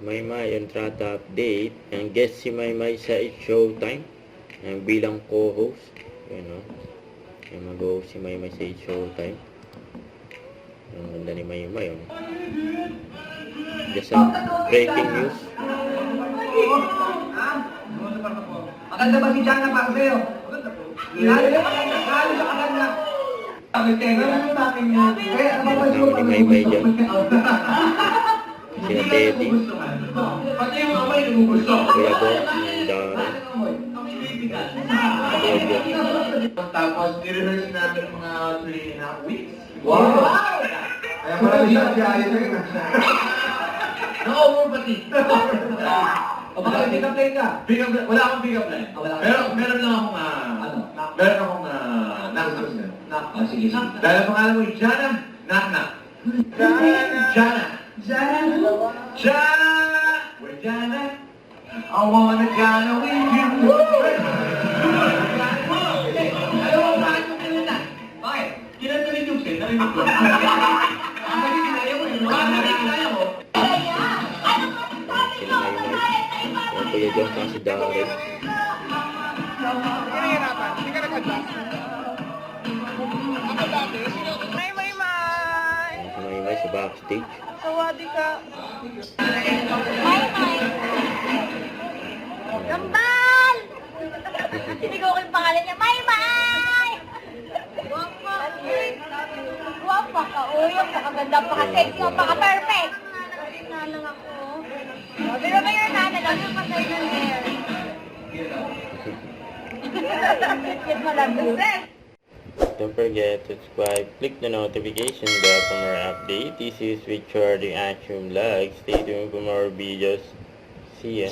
Maymay Entrata update. Ang guest si Maymay sa It's Showtime. Ang bilang co-host. Yun o. Yung mag-host si Maymay sa It's Showtime. Ang ganda ni Maymay o. Just some breaking news. Maganda ba si Jana para sa'yo? Lalo sa kanya. Kasama ni Maymay dyan. Sina Teddy. Pati yung kamay nagugulso. Kuya Bob. Dara. Tapos ni-rehearse namin mga 3.5 weeks. Wow! Kaya pala siya ayos na yun. Na-over pati. Bakit pick up line ka? Wala akong pick up line. Pero meron lang akong meron akong knock. Sige. Dahil ang pangalan mo, Jana, knock. Jana. We're Jana. I wanna Jana with you. Alam mo, bakit mo kinanta? Bakit? Kinanta rin yung sin, narinig ko. Ang kinaya mo yun. Bakit kinaya mo? Sila Maymay. Yung Kuya John pa si Darren. Hindi ka nag-adjust. Ako dati, May Maymay! Si Maymay sa backstage. Sawadi ka. Gambal! Hindi ko yung pangalan niya. Maymay! Guwapa ka. Uy, ang pakaganda, pakasexy, ang paka-perfect. Nanang ako. Pero ba yung nanang? Ano yung pasay ng hair? Cute mo lang yun. Don't forget to subscribe, click the notification bell for more updates. This is Victor the Action Vlog. Stay tuned for more videos. See ya.